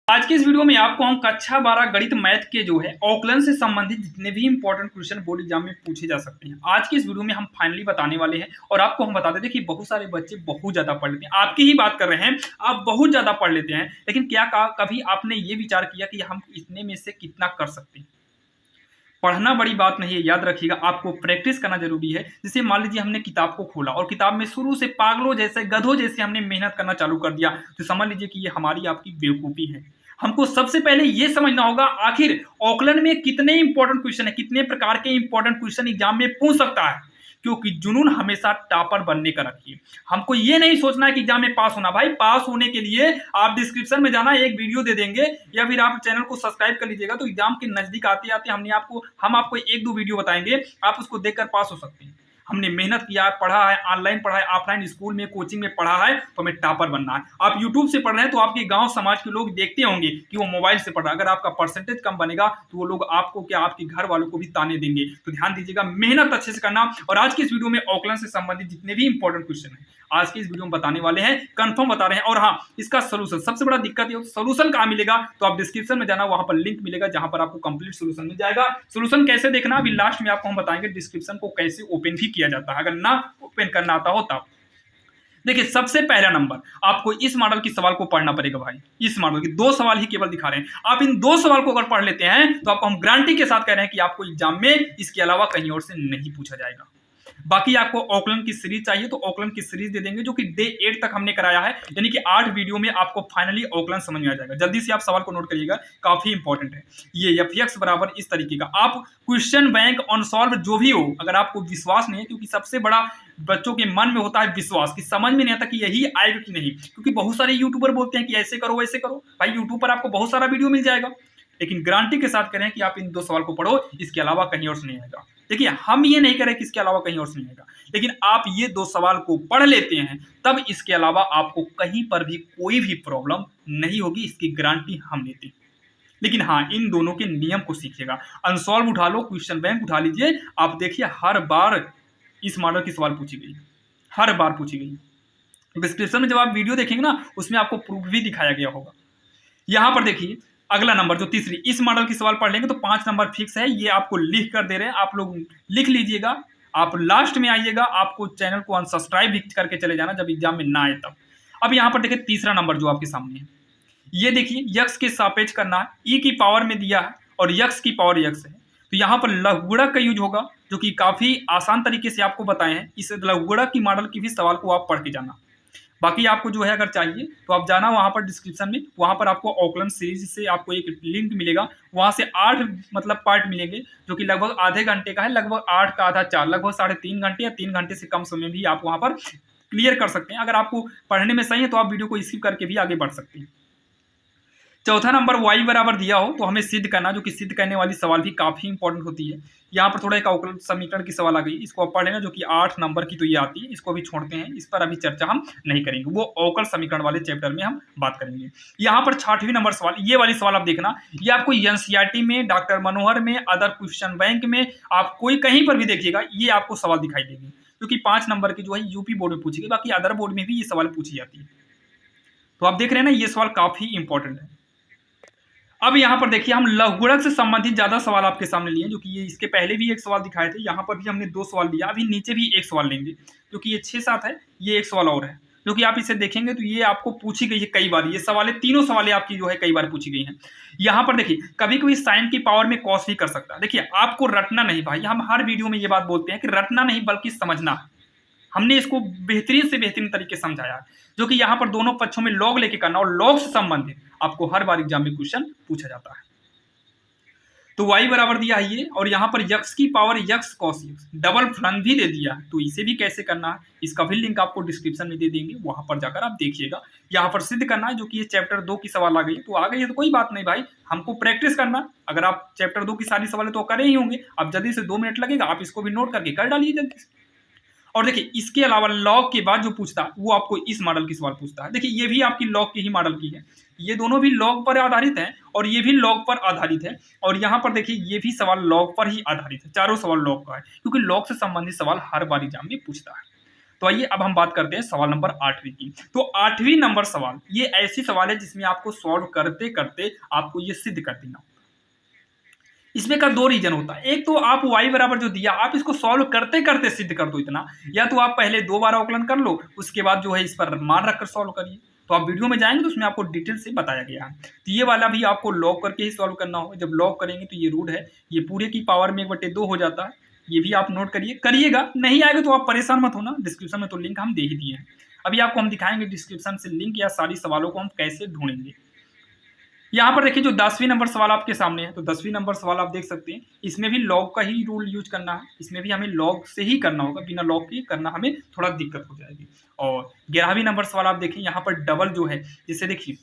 आज के इस वीडियो में आपको हम कक्षा 12 गणित मैथ के जो है औकलन से संबंधित जितने भी इंपॉर्टेंट क्वेश्चन बोर्ड एग्जाम में पूछे जा सकते हैं आज के इस वीडियो में हम फाइनली बताने वाले हैं। और आपको हम बता दें कि बहुत सारे बच्चे बहुत ज्यादा पढ़ लेते हैं, आपकी ही बात कर रहे हैं, आप बहुत ज्यादा पढ़ लेते हैं, लेकिन क्या कभी आपने ये विचार किया कि हम इतने में से कितना कर सकते हैं? पढ़ना बड़ी बात नहीं है, याद रखिएगा, आपको प्रैक्टिस करना जरूरी है। जैसे मान लीजिए हमने किताब को खोला और किताब में शुरू से पागलों जैसे गधों जैसे हमने मेहनत करना चालू कर दिया, तो समझ लीजिए कि ये हमारी आपकी बेवकूफी है। हमको सबसे पहले ये समझना होगा आखिर औकलन में कितने इंपॉर्टेंट क्वेश्चन है, कितने प्रकार के इंपॉर्टेंट क्वेश्चन एग्जाम में पूछ सकता है। क्योंकि जुनून हमेशा टॉपर बनने का रखिए। हमको ये नहीं सोचना है कि एग्जाम में पास होना। भाई पास होने के लिए आप डिस्क्रिप्शन में जाना, एक वीडियो दे देंगे या फिर आप चैनल को सब्सक्राइब कर लीजिएगा, तो एग्जाम के नजदीक आते आते हम आपको एक दो वीडियो बताएंगे, आप उसको देखकर पास हो सकते हैं। हमने मेहनत किया है, पढ़ा है, ऑनलाइन पढ़ा है, ऑफलाइन स्कूल में कोचिंग में पढ़ा है, तो हमें टॉपर बनना है। आप यूट्यूब से पढ़ रहे हैं तो आपके गांव समाज के लोग देखते होंगे कि वो मोबाइल से पढ़ रहा है। अगर आपका परसेंटेज कम बनेगा तो वो लोग आपको क्या आपके घर वालों को भी ताने देंगे। तो ध्यान दीजिएगा, मेहनत अच्छे से करना। और आज की इस वीडियो में औकलन से संबंधित जितने भी इंपॉर्टेंट क्वेश्चन है आज की इस वीडियो में बताने वाले हैं, कंफर्म बता रहे हैं। और हाँ, इसका सोल्यूशन, सबसे बड़ा दिक्कत ये सोल्यूशन कहाँ मिलेगा, तो आप डिस्क्रिप्शन में जाना, वहां पर लिंक मिलेगा जहां पर आपको कंप्लीट सोल्यूशन मिल जाएगा। सोल्यूशन कैसे देखना अभी लास्ट में आपको हम बताएंगे, डिस्क्रिप्शन को कैसे ओपन भी किया जाता है, अगर ना ओपन करना आता हो तब। देखिए, सबसे पहला नंबर आपको इस मॉडल की सवाल को पढ़ना पड़ेगा। भाई इस मॉडल की दो सवाल ही केवल दिखा रहे हैं, आप इन दो सवाल को अगर पढ़ लेते हैं तो आपको हम गारंटी के साथ कह रहे हैं कि आपको एग्जाम में इसके अलावा कहीं और से नहीं पूछा जाएगा। बाकी आपको औकलन की सीरीज चाहिए तो औकलन की सीरीज दे देंगे, जो कि डे 8 तक हमने कराया है, यानी कि 8 वीडियो में आपको फाइनली औकलन समझ में आ जाएगा। जल्दी से आप सवाल को नोट करिएगा, काफी इंपॉर्टेंट है ये। fx बराबर इस तरीके का आप क्वेश्चन बैंक अनसॉल्व जो भी हो, अगर आपको विश्वास नहीं है, क्योंकि सबसे बड़ा बच्चों के मन में होता है विश्वास, कि समझ में नहीं आता कि यही आएगा कि नहीं, क्योंकि बहुत सारे यूट्यूबर बोलते हैं कि ऐसे करो वैसे करो। भाई यूट्यूब पर आपको बहुत सारा वीडियो मिल जाएगा, लेकिन गारंटी के साथ करें कि आप इन दो सवाल को पढ़ो, इसके अलावा कहीं और से नहीं आएगा। देखिए, हम ये नहीं करें कि इसके अलावा कहीं और से नहीं आएगा, लेकिन आप ये दो सवाल को पढ़ लेते हैं तब इसके अलावा आपको कहीं पर भी कोई भी प्रॉब्लम नहीं होगी, इसकी गारंटी हम लेते हैं। लेकिन हाँ, इन दोनों के नियम को सीखिएगा। अनसॉल्व उठा लो, क्वेश्चन बैंक उठा लीजिए, आप देखिए हर बार इस मॉडल की सवाल पूछी गई, हर बार पूछी गई। डिस्क्रिप्शन में जब आप वीडियो देखेंगे ना, उसमें आपको प्रूफ भी दिखाया गया होगा। यहां पर देखिए अगला नंबर जो तीसरी इस मॉडल की सवाल पढ़ लेंगे तो 5 नंबर फिक्स है, ये आपको लिख कर दे रहे हैं, आप लोग लिख लीजिएगा। आप लास्ट में आइएगा, आपको चैनल को अनसब्सक्राइब भी करके चले जाना जब एग्जाम में ना आए तब। अब यहां पर देखिए तीसरा नंबर जो आपके सामने है, ये देखिए यक्स के सापेक्ष करना है, ई की पावर में दिया है और यक्स की पावर यक्स है, तो यहाँ पर लघुगुणक का यूज होगा, जो कि काफी आसान तरीके से आपको बताए हैं। इस लघुगुणक की मॉडल की भी सवाल को आप पढ़ के जाना। बाकी आपको जो है अगर चाहिए तो आप जाना वहां पर डिस्क्रिप्शन में, वहां पर आपको औकलन सीरीज से आपको एक लिंक मिलेगा, वहां से 8 मतलब पार्ट मिलेंगे, जो कि लगभग आधे घंटे का है, लगभग 8 का आधा 4, लगभग 3.5 घंटे या 3 घंटे से कम समय भी आप वहां पर क्लियर कर सकते हैं। अगर आपको पढ़ने में सही है तो आप वीडियो को स्किप करके भी आगे बढ़ सकते हैं। चौथा नंबर y बराबर दिया हो तो हमें सिद्ध करना, जो कि सिद्ध करने वाली सवाल भी काफी इंपॉर्टेंट होती है। यहाँ पर थोड़ा एक अवकलन समीकरण की सवाल आ गई, इसको आप पढ़ लेना, जो कि 8 नंबर की तो ये आती है, इसको भी छोड़ते हैं, इस पर अभी चर्चा हम नहीं करेंगे, वो अवकल समीकरण वाले चैप्टर में हम बात करेंगे। यहाँ पर 6वां नंबर सवाल, ये वाली सवाल आप देखना, ये आपको एनसीईआरटी में, डॉक्टर मनोहर में, अदर क्वेश्चन बैंक में, आप कोई कहीं पर भी देखिएगा ये आपको सवाल दिखाई देगी, क्योंकि 5 नंबर की जो है यूपी बोर्ड में पूछी गई, बाकी अदर बोर्ड में भी ये सवाल पूछी जाती है। तो आप देख रहे हैं ना, ये सवाल काफी इंपॉर्टेंट है। अब यहाँ पर देखिए हम लघुगुणक से संबंधित ज्यादा सवाल आपके सामने लिए, जो कि ये इसके पहले भी एक सवाल दिखाए थे, यहाँ पर भी हमने 2 सवाल लिया, अभी नीचे भी एक सवाल लेंगे, जो कि ये 6-7 है, ये एक सवाल और है, जो कि आप इसे देखेंगे तो ये आपको पूछी गई है कई बार, ये सवाल तीनों सवालें आपकी जो है कई बार पूछी गई हैं। यहाँ पर देखिए कभी कभी साइन की पावर में कॉस भी कर सकता है। देखिए आपको रटना नहीं भाई, हम हर वीडियो में ये बात बोलते हैं कि रटना नहीं बल्कि समझना। हमने इसको बेहतरीन से बेहतरीन तरीके से समझाया, जो कि यहाँ पर दोनों पक्षों में लॉग लेके करना, और लॉग से संबंधित आपको हर बार एग्जाम में क्वेश्चन पूछा जाता है। तो y बराबर दिया है ये, और यहाँ पर यक्स की power x cos x, double फलन भी दे दिया है, तो इसे भी कैसे करना है इसका भी लिंक आपको डिस्क्रिप्शन में दे देंगे, वहां पर जाकर आप देखिएगा। यहाँ पर सिद्ध करना है, जो कि ये चैप्टर 2 की सवाल आ गई, तो आ गई है तो कोई बात नहीं भाई, हमको प्रैक्टिस करना। अगर आप चैप्टर 2 की सारी सवालें तो करे ही होंगे, अब जल्दी से 2 मिनट लगेगा, आप इसको भी नोट करके कर डालिए जल्दी से। और देखिए इसके अलावा लॉग के बाद जो पूछता है वो आपको इस मॉडल की सवाल पूछता है। देखिए ये भी आपकी लॉग की ही मॉडल की है, ये दोनों भी लॉग पर आधारित है और ये भी लॉग पर आधारित है, और यहाँ पर देखिए ये भी सवाल लॉग पर ही आधारित है, चारों सवाल लॉग का है, क्योंकि लॉग से संबंधित सवाल हर बार एग्जाम में पूछता है। तो आइए अब हम बात करते हैं सवाल नंबर 8वीं की। तो 8वीं नंबर सवाल ये ऐसी सवाल है जिसमें आपको सॉल्व करते करते आपको ये सिद्ध कर देना। इसमें का दो रीजन होता है, एक तो आप y बराबर जो दिया आप इसको सॉल्व करते करते सिद्ध कर दो इतना, या तो आप पहले 2 बार अवकलन कर लो उसके बाद जो है इस पर मान रखकर सॉल्व करिए। तो आप वीडियो में जाएंगे तो उसमें आपको डिटेल से बताया गया है। तो ये वाला भी आपको लॉग करके ही सॉल्व करना होगा। जब लॉग करेंगे तो ये रूट है, ये पूरे की पावर में 1/2 हो जाता है। ये भी आप नोट करिएगा। नहीं आएगा तो आप परेशान मत होना, डिस्क्रिप्शन में तो लिंक हम दे ही दिए हैं। अभी आपको हम दिखाएंगे डिस्क्रिप्शन से लिंक या सारी सवालों को हम कैसे ढूंढेंगे। यहाँ पर देखिए जो 10वीं नंबर सवाल आपके सामने है, तो 10वीं नंबर सवाल आप देख सकते हैं, इसमें भी लॉग का ही रूल यूज करना है। इसमें भी हमें लॉग से ही करना होगा, बिना लॉग के करना हमें थोड़ा दिक्कत हो जाएगी। और 11वीं नंबर सवाल आप देखें, यहाँ पर डबल जो है, जैसे देखिए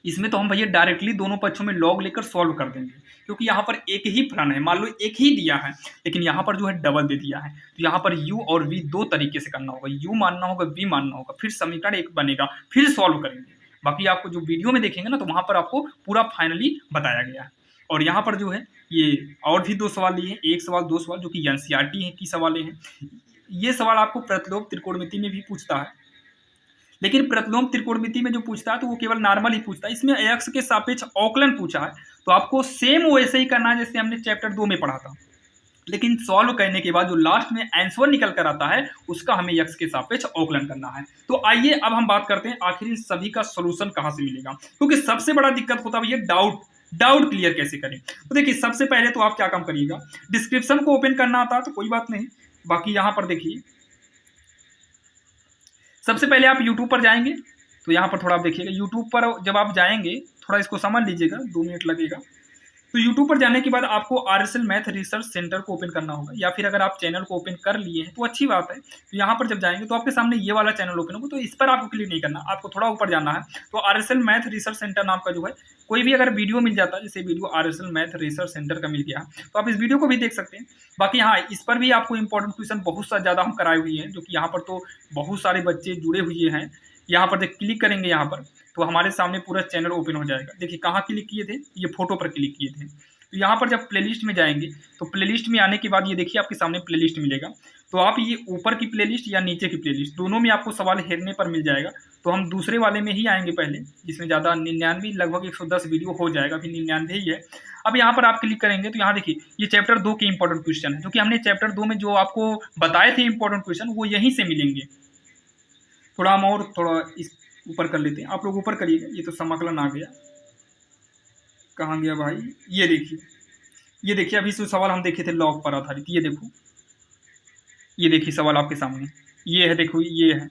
इसमें तो हम भैया डायरेक्टली दोनों पक्षों में लॉग लेकर सॉल्व कर देंगे, क्योंकि यहाँ पर एक ही फलन है, मान लो एक ही दिया है, लेकिन यहाँ पर जो है डबल दे दिया है। तो यहाँ पर u और v दो तरीके से करना होगा, u मानना होगा, v मानना होगा, फिर समीकरण एक बनेगा, फिर सॉल्व करेंगे। बाकी आपको जो वीडियो में देखेंगे ना तो वहां पर आपको पूरा फाइनली बताया गया है। और यहाँ पर जो है ये और भी 2 सवाल लिए हैं, एक सवाल 2 सवाल जो कि एनसीईआरटी की सवालें हैं। ये सवाल आपको प्रतिलोम त्रिकोणमिति में भी पूछता है, लेकिन प्रतिलोम त्रिकोणमिति में जो पूछता है तो वो केवल नॉर्मल ही पूछता है। इसमें x के सापेक्ष अवकलन पूछा है, तो आपको सेम वैसे ही करना है जैसे हमने चैप्टर 2 में पढ़ा था, लेकिन सॉल्व करने के बाद जो लास्ट में आंसर निकल कर आता है उसका हमें x के सापेक्ष अवकलन करना है। तो आइए अब हम बात करते हैं आखिर इन सभी का सॉल्यूशन कहां से मिलेगा, क्योंकि सबसे बड़ा दिक्कत होता है ये डाउट क्लियर कैसे करें। तो देखिए सबसे पहले तो आप क्या काम करिएगा, डिस्क्रिप्शन को ओपन करना आता है तो कोई बात नहीं। बाकी यहां पर देखिए सबसे पहले आप यूट्यूब पर जाएंगे, तो यहाँ पर थोड़ा आप देखिएगा यूट्यूब पर जब आप जाएंगे, थोड़ा इसको समझ लीजिएगा, 2 मिनट लगेगा। तो यूट्यूब पर जाने के बाद आपको RSL मैथ रिसर्च सेंटर को ओपन करना होगा, या फिर अगर आप चैनल को ओपन कर लिए हैं तो अच्छी बात है। तो यहाँ पर जब जाएंगे तो आपके सामने ये वाला चैनल ओपन होगा, तो इस पर आपको क्लिक नहीं करना, आपको थोड़ा ऊपर जाना है। तो RSL मैथ रिसर्च सेंटर नाम का जो है कोई भी अगर वीडियो मिल जाता है, जैसे video RSL math research centre का मिल गया तो आप इस वीडियो को भी देख सकते हैं। बाकी हाँ, इस पर भी आपको इंपॉर्टेंट क्वेश्चन बहुत सा ज़्यादा हम कराए हुए हैं, जो कि यहाँ पर तो बहुत सारे बच्चे जुड़े हुए हैं। यहाँ पर देख क्लिक करेंगे यहाँ पर तो हमारे सामने पूरा चैनल ओपन हो जाएगा। देखिए कहाँ क्लिक किए थे, ये फोटो पर क्लिक किए थे। तो यहाँ पर जब प्लेलिस्ट में जाएंगे तो प्लेलिस्ट में आने के बाद ये देखिए आपके सामने प्लेलिस्ट मिलेगा। तो आप ये ऊपर की प्लेलिस्ट या नीचे की प्लेलिस्ट दोनों में आपको सवाल हेरने पर मिल जाएगा। तो हम दूसरे वाले में ही आएंगे पहले, जिसमें ज़्यादा 99 लगभग 110 वीडियो हो जाएगा, फिर 99 ही है। अब यहाँ पर आप क्लिक करेंगे तो यहाँ देखिए ये चैप्टर 2 के इंपॉर्टेंट क्वेश्चन है, जो कि हमने चैप्टर 2 में जो आपको बताए थे इंपॉर्टेंट क्वेश्चन वो यहीं से मिलेंगे। थोड़ा हम और थोड़ा इस ऊपर कर लेते हैं, आप लोग ऊपर करिएगा। ये तो समाकलन आ गया, कहाँ गया भाई, ये देखिए अभी जो सवाल हम देखे थे लॉग पर आधारित, ये देखो, ये देखिए सवाल आपके सामने, ये है, देखो ये है,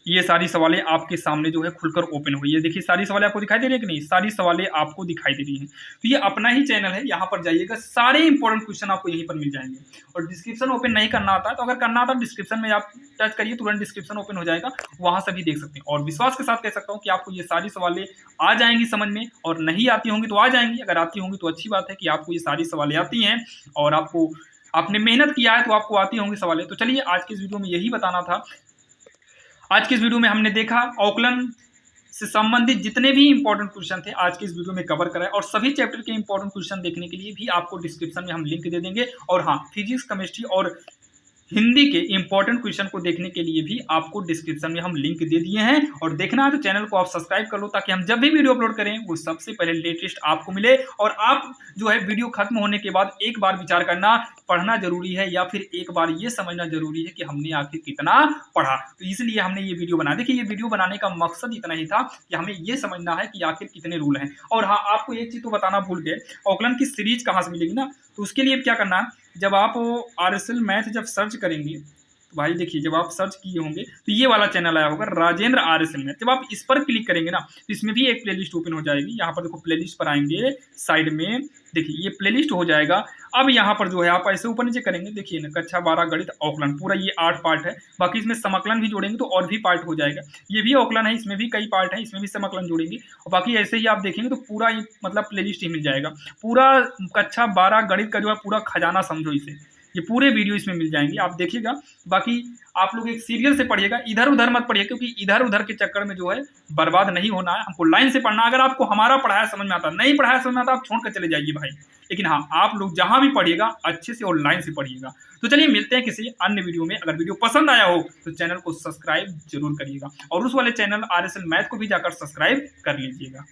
ये सारी सवालें आपके सामने जो है खुलकर ओपन हुई है। देखिए सारी सवालें आपको दिखाई दे रही है कि नहीं, सारी सवालें आपको दिखाई दे रही हैं। तो ये अपना ही चैनल है, यहाँ पर जाइएगा, सारे इंपॉर्टेंट क्वेश्चन आपको यहीं पर मिल जाएंगे। और डिस्क्रिप्शन ओपन नहीं करना आता है तो अगर करना आता है डिस्क्रिप्शन में आप टच करिए, तुरंत डिस्क्रिप्शन ओपन हो जाएगा, वहाँ से भी देख सकते हैं। और विश्वास के साथ कह सकता हूँ कि आपको ये सारी सवालें आ जाएंगी समझ में, और नहीं आती होंगी तो आ जाएंगी। अगर आती होंगी तो अच्छी बात है कि आपको ये सारी सवालें आती हैं और आपने मेहनत किया है तो आपको आती होंगी सवालें। तो चलिए आज की इस वीडियो में यही बताना था। आज की इस वीडियो में हमने देखा अवकलन से संबंधित जितने भी इंपॉर्टेंट क्वेश्चन थे आज की इस वीडियो में कवर कराए, और सभी चैप्टर के इंपॉर्टेंट क्वेश्चन देखने के लिए भी आपको डिस्क्रिप्शन में हम लिंक दे देंगे। और हाँ, फिजिक्स, केमिस्ट्री और हिंदी के इंपॉर्टेंट क्वेश्चन को देखने के लिए भी आपको डिस्क्रिप्शन में हम लिंक दे दिए हैं। और देखना है तो चैनल को आप सब्सक्राइब कर लो, ताकि हम जब भी वीडियो अपलोड करें वो सबसे पहले लेटेस्ट आपको मिले। और आप जो है वीडियो खत्म होने के बाद एक बार विचार करना, पढ़ना जरूरी है या फिर एक बार ये समझना जरूरी है कि हमने आखिर कितना पढ़ा। तो इसलिए हमने ये वीडियो बना। देखिए ये वीडियो बनाने का मकसद इतना ही था कि हमें ये समझना है कि आखिर कितने रूल हैं। और हाँ, आपको एक चीज तो बताना भूल गए, अवकलन की सीरीज कहाँ से मिलेगी ना, तो उसके लिए क्या करना है, जब आप RSL मैथ जब सर्च करेंगे तो भाई देखिए जब आप सर्च किए होंगे तो ये वाला चैनल आया होगा राजेंद्र RSL मैथ। जब आप इस पर क्लिक करेंगे ना तो इसमें भी एक प्लेलिस्ट ओपन हो जाएगी। यहाँ पर देखो प्लेलिस्ट पर आएंगे, साइड में देखिए ये प्लेलिस्ट हो जाएगा। अब यहाँ पर जो है आप ऐसे ऊपर नीचे करेंगे, देखिए ना कक्षा 12 गणित अवकलन, पूरा ये 8 पार्ट है। बाकी इसमें समाकलन भी जोड़ेंगे तो और भी पार्ट हो जाएगा। ये भी अवकलन है, इसमें भी कई पार्ट है, इसमें भी समाकलन जोड़ेंगे। और बाकी ऐसे ही आप देखेंगे तो पूरा मतलब प्लेलिस्ट ही मिल जाएगा। पूरा कक्षा 12 गणित का जो है पूरा खजाना समझो इसे, ये पूरे वीडियो इसमें मिल जाएंगे, आप देखिएगा। बाकी आप लोग एक सीरियल से पढ़िएगा, इधर उधर मत पढ़िए, क्योंकि इधर उधर के चक्कर में जो है बर्बाद नहीं होना है, हमको लाइन से पढ़ना। अगर आपको हमारा पढ़ाया समझ में आता, नहीं पढ़ाया समझ में आता, आप छोड़ कर चले जाइए भाई। लेकिन हाँ, आप लोग जहां भी पढ़िएगा अच्छे से और लाइन से पढ़िएगा। तो चलिए मिलते हैं किसी अन्य वीडियो में। अगर वीडियो पसंद आया हो तो चैनल को सब्सक्राइब जरूर करिएगा, और उस वाले चैनल RSL मैथ को भी जाकर सब्सक्राइब कर लीजिएगा।